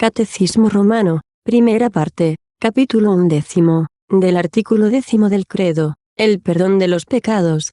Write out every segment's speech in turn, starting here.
Catecismo Romano, primera parte, capítulo 11, del artículo 10 del credo, el perdón de los pecados.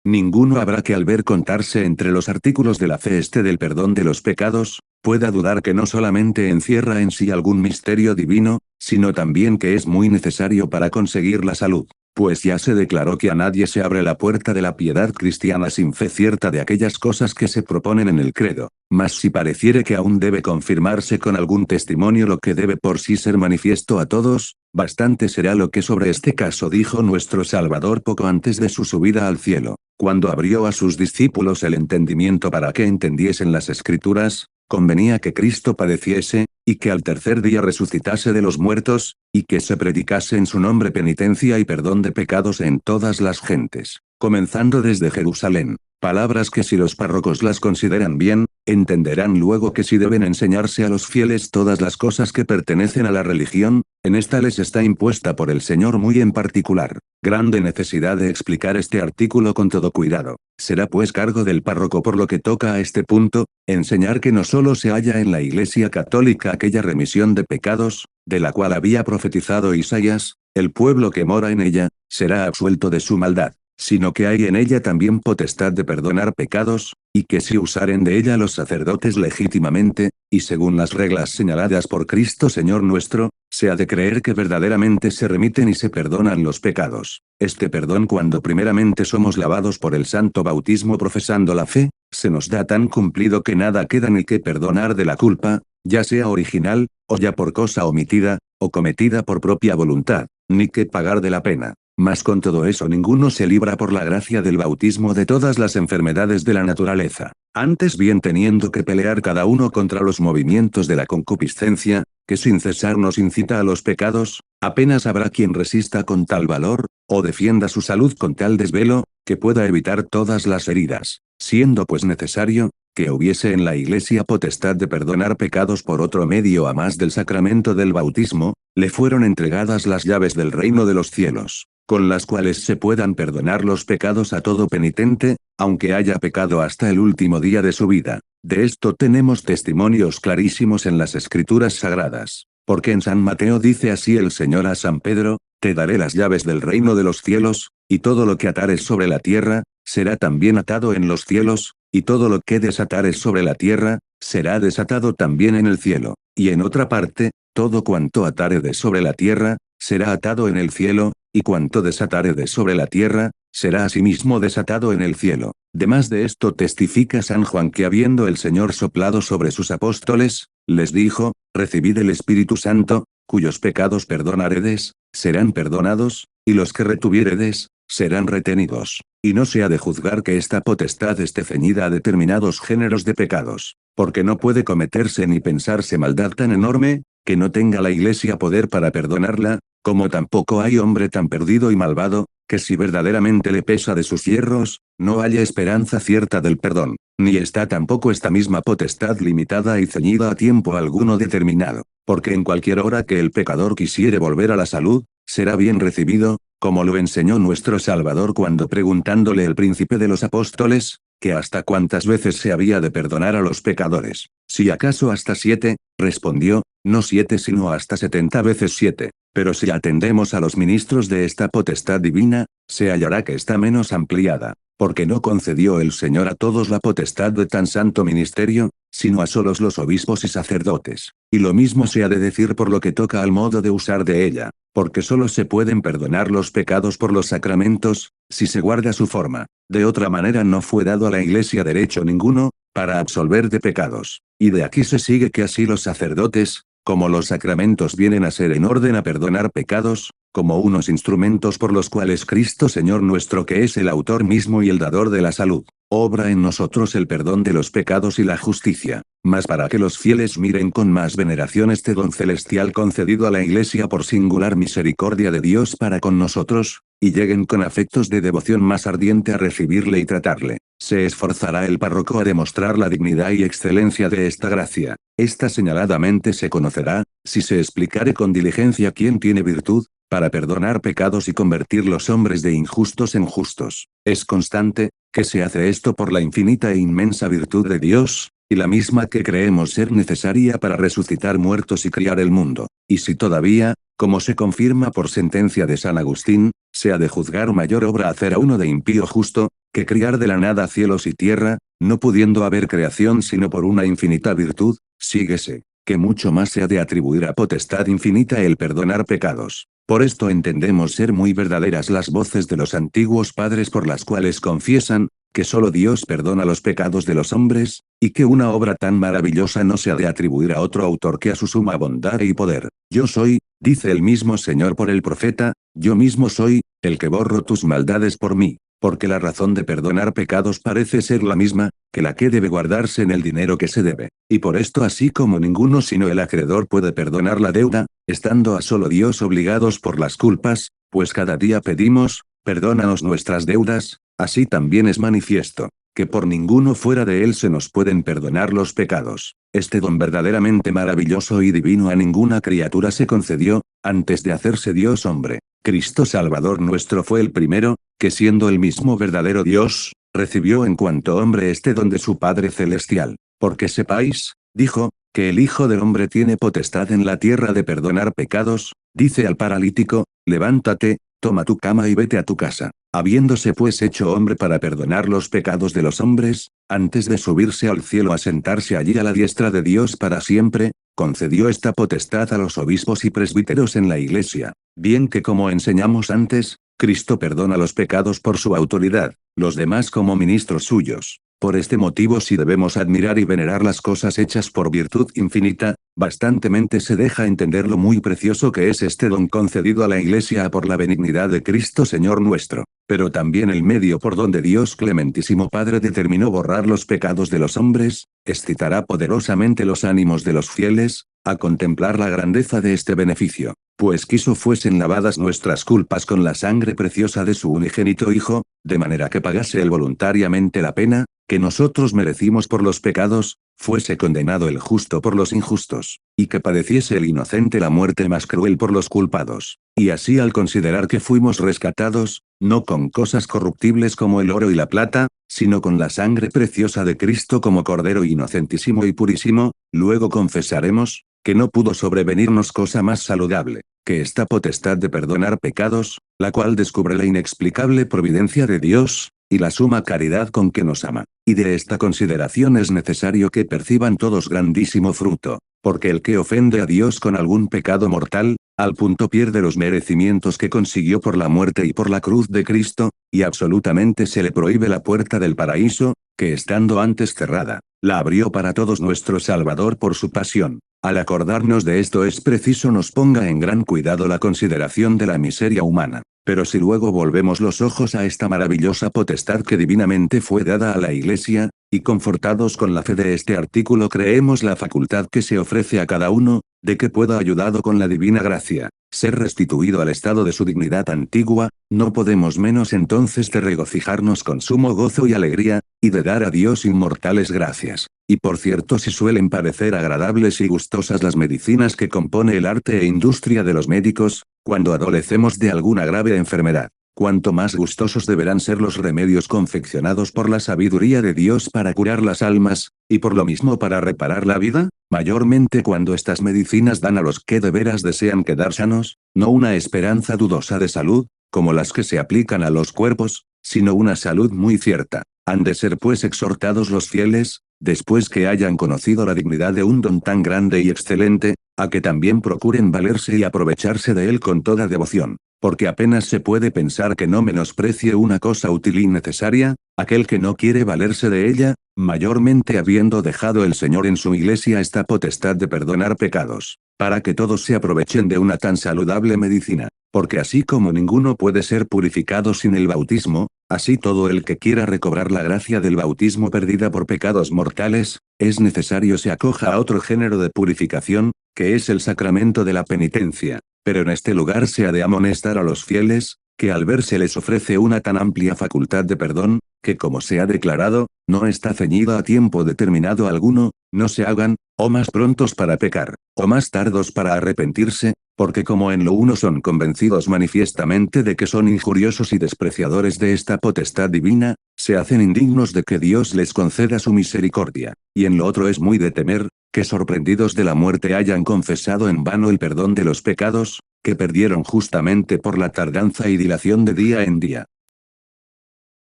Ninguno habrá que al ver contarse entre los artículos de la fe del perdón de los pecados, pueda dudar que no solamente encierra en sí algún misterio divino, sino también que es muy necesario para conseguir la salud. Pues ya se declaró que a nadie se abre la puerta de la piedad cristiana sin fe cierta de aquellas cosas que se proponen en el credo, mas si pareciere que aún debe confirmarse con algún testimonio lo que debe por sí ser manifiesto a todos, bastante será lo que sobre este caso dijo nuestro Salvador poco antes de su subida al cielo, cuando abrió a sus discípulos el entendimiento para que entendiesen las Escrituras. Convenía que Cristo padeciese, y que al tercer día resucitase de los muertos, y que se predicase en su nombre penitencia y perdón de pecados en todas las gentes, comenzando desde Jerusalén. Palabras que si los párrocos las consideran bien, entenderán luego que si deben enseñarse a los fieles todas las cosas que pertenecen a la religión, en esta les está impuesta por el Señor muy en particular. Grande necesidad de explicar este artículo con todo cuidado. Será pues cargo del párroco por lo que toca a este punto, enseñar que no solo se halla en la Iglesia católica aquella remisión de pecados, de la cual había profetizado Isaías, el pueblo que mora en ella, será absuelto de su maldad, sino que hay en ella también potestad de perdonar pecados, y que si usaren de ella los sacerdotes legítimamente, y según las reglas señaladas por Cristo Señor nuestro, se ha de creer que verdaderamente se remiten y se perdonan los pecados. Este perdón cuando primeramente somos lavados por el santo bautismo profesando la fe, se nos da tan cumplido que nada queda ni que perdonar de la culpa, ya sea original, o ya por cosa omitida, o cometida por propia voluntad, ni que pagar de la pena. Mas con todo eso ninguno se libra por la gracia del bautismo de todas las enfermedades de la naturaleza, antes bien teniendo que pelear cada uno contra los movimientos de la concupiscencia, que sin cesar nos incita a los pecados, apenas habrá quien resista con tal valor, o defienda su salud con tal desvelo, que pueda evitar todas las heridas, siendo pues necesario, que hubiese en la Iglesia potestad de perdonar pecados por otro medio a más del sacramento del bautismo, le fueron entregadas las llaves del reino de los cielos, con las cuales se puedan perdonar los pecados a todo penitente, aunque haya pecado hasta el último día de su vida. De esto tenemos testimonios clarísimos en las Escrituras sagradas, porque en San Mateo dice así el Señor a San Pedro: te daré las llaves del reino de los cielos, y todo lo que atares sobre la tierra, será también atado en los cielos, y todo lo que desatares sobre la tierra, será desatado también en el cielo. Y en otra parte, todo cuanto ataredes sobre la tierra, será atado en el cielo, y cuanto desataredes sobre la tierra, será asimismo desatado en el cielo. Demás de esto testifica San Juan que habiendo el Señor soplado sobre sus apóstoles, les dijo: recibid el Espíritu Santo, cuyos pecados perdonaredes, serán perdonados, y los que retuviéredes, serán retenidos. Y no se ha de juzgar que esta potestad esté ceñida a determinados géneros de pecados, porque no puede cometerse ni pensarse maldad tan enorme, que no tenga la Iglesia poder para perdonarla, como tampoco hay hombre tan perdido y malvado, que si verdaderamente le pesa de sus hierros, no haya esperanza cierta del perdón, ni está tampoco esta misma potestad limitada y ceñida a tiempo alguno determinado, porque en cualquier hora que el pecador quisiere volver a la salud, será bien recibido, como lo enseñó nuestro Salvador cuando preguntándole el príncipe de los apóstoles, que hasta cuántas veces se había de perdonar a los pecadores, si acaso hasta 7, respondió: no 7 sino hasta 70 veces 7. Pero si atendemos a los ministros de esta potestad divina, se hallará que está menos ampliada, porque no concedió el Señor a todos la potestad de tan santo ministerio, sino a solos los obispos y sacerdotes. Y lo mismo se ha de decir por lo que toca al modo de usar de ella, porque solo se pueden perdonar los pecados por los sacramentos, si se guarda su forma. De otra manera no fue dado a la Iglesia derecho ninguno, para absolver de pecados. Y de aquí se sigue que así los sacerdotes, como los sacramentos vienen a ser en orden a perdonar pecados, como unos instrumentos por los cuales Cristo Señor nuestro, que es el autor mismo y el dador de la salud, obra en nosotros el perdón de los pecados y la justicia. Mas para que los fieles miren con más veneración este don celestial concedido a la Iglesia por singular misericordia de Dios para con nosotros, y lleguen con afectos de devoción más ardiente a recibirle y tratarle, se esforzará el párroco a demostrar la dignidad y excelencia de esta gracia. Esta señaladamente se conocerá, si se explicare con diligencia quién tiene virtud, para perdonar pecados y convertir los hombres de injustos en justos. Es constante, que se hace esto por la infinita e inmensa virtud de Dios, y la misma que creemos ser necesaria para resucitar muertos y criar el mundo. Y si todavía, como se confirma por sentencia de San Agustín, se ha de juzgar mayor obra hacer a uno de impío justo, que criar de la nada cielos y tierra, no pudiendo haber creación sino por una infinita virtud, síguese, que mucho más se ha de atribuir a potestad infinita el perdonar pecados. Por esto entendemos ser muy verdaderas las voces de los antiguos padres por las cuales confiesan, que solo Dios perdona los pecados de los hombres, y que una obra tan maravillosa no se ha de atribuir a otro autor que a su suma bondad y poder. Yo soy, dice el mismo Señor por el profeta, yo mismo soy, el que borro tus maldades por mí. Porque la razón de perdonar pecados parece ser la misma, que la que debe guardarse en el dinero que se debe. Y por esto así como ninguno sino el acreedor puede perdonar la deuda, estando a solo Dios obligados por las culpas, pues cada día pedimos, perdónanos nuestras deudas, así también es manifiesto, que por ninguno fuera de él se nos pueden perdonar los pecados. Este don verdaderamente maravilloso y divino a ninguna criatura se concedió, antes de hacerse Dios hombre. Cristo Salvador nuestro fue el primero, que siendo el mismo verdadero Dios, recibió en cuanto hombre este don de su Padre Celestial. Porque sepáis, dijo, que el Hijo del Hombre tiene potestad en la tierra de perdonar pecados, dice al paralítico, levántate, toma tu cama y vete a tu casa. Habiéndose pues hecho hombre para perdonar los pecados de los hombres, antes de subirse al cielo a sentarse allí a la diestra de Dios para siempre, concedió esta potestad a los obispos y presbíteros en la Iglesia. Bien que como enseñamos antes, Cristo perdona los pecados por su autoridad, los demás como ministros suyos. Por este motivo si debemos admirar y venerar las cosas hechas por virtud infinita, bastantemente se deja entender lo muy precioso que es este don concedido a la Iglesia por la benignidad de Cristo Señor nuestro. Pero también el medio por donde Dios Clementísimo Padre determinó borrar los pecados de los hombres, excitará poderosamente los ánimos de los fieles, a contemplar la grandeza de este beneficio, pues quiso fuesen lavadas nuestras culpas con la sangre preciosa de su unigénito Hijo, de manera que pagase él voluntariamente la pena, que nosotros merecimos por los pecados, fuese condenado el justo por los injustos, y que padeciese el inocente la muerte más cruel por los culpados. Y así al considerar que fuimos rescatados, no con cosas corruptibles como el oro y la plata, sino con la sangre preciosa de Cristo como Cordero inocentísimo y purísimo, luego confesaremos, que no pudo sobrevenirnos cosa más saludable, que esta potestad de perdonar pecados, la cual descubre la inexplicable providencia de Dios, y la suma caridad con que nos ama. Y de esta consideración es necesario que perciban todos grandísimo fruto, porque el que ofende a Dios con algún pecado mortal, al punto pierde los merecimientos que consiguió por la muerte y por la cruz de Cristo, y absolutamente se le prohíbe la puerta del paraíso, que estando antes cerrada, la abrió para todos nuestro Salvador por su pasión. Al acordarnos de esto es preciso nos ponga en gran cuidado la consideración de la miseria humana. Pero si luego volvemos los ojos a esta maravillosa potestad que divinamente fue dada a la Iglesia, y confortados con la fe de este artículo creemos la facultad que se ofrece a cada uno, de que pueda ayudado con la divina gracia, ser restituido al estado de su dignidad antigua, no podemos menos entonces de regocijarnos con sumo gozo y alegría, y de dar a Dios inmortales gracias. Y por cierto si suelen parecer agradables y gustosas las medicinas que compone el arte e industria de los médicos, cuando adolecemos de alguna grave enfermedad, cuanto más gustosos deberán ser los remedios confeccionados por la sabiduría de Dios para curar las almas, y por lo mismo para reparar la vida, mayormente cuando estas medicinas dan a los que de veras desean quedar sanos, no una esperanza dudosa de salud, como las que se aplican a los cuerpos, sino una salud muy cierta. Han de ser pues exhortados los fieles, después que hayan conocido la dignidad de un don tan grande y excelente, a que también procuren valerse y aprovecharse de él con toda devoción, porque apenas se puede pensar que no menosprecie una cosa útil y necesaria, aquel que no quiere valerse de ella, mayormente habiendo dejado el Señor en su Iglesia esta potestad de perdonar pecados, para que todos se aprovechen de una tan saludable medicina, porque así como ninguno puede ser purificado sin el bautismo, así todo el que quiera recobrar la gracia del bautismo perdida por pecados mortales, es necesario se acoja a otro género de purificación, que es el sacramento de la penitencia. Pero en este lugar se ha de amonestar a los fieles, que al ver se les ofrece una tan amplia facultad de perdón, que como se ha declarado, no está ceñida a tiempo determinado alguno, no se hagan, o más prontos para pecar, o más tardos para arrepentirse, porque como en lo uno son convencidos manifiestamente de que son injuriosos y despreciadores de esta potestad divina, se hacen indignos de que Dios les conceda su misericordia, y en lo otro es muy de temer, que sorprendidos de la muerte hayan confesado en vano el perdón de los pecados, que perdieron justamente por la tardanza y dilación de día en día.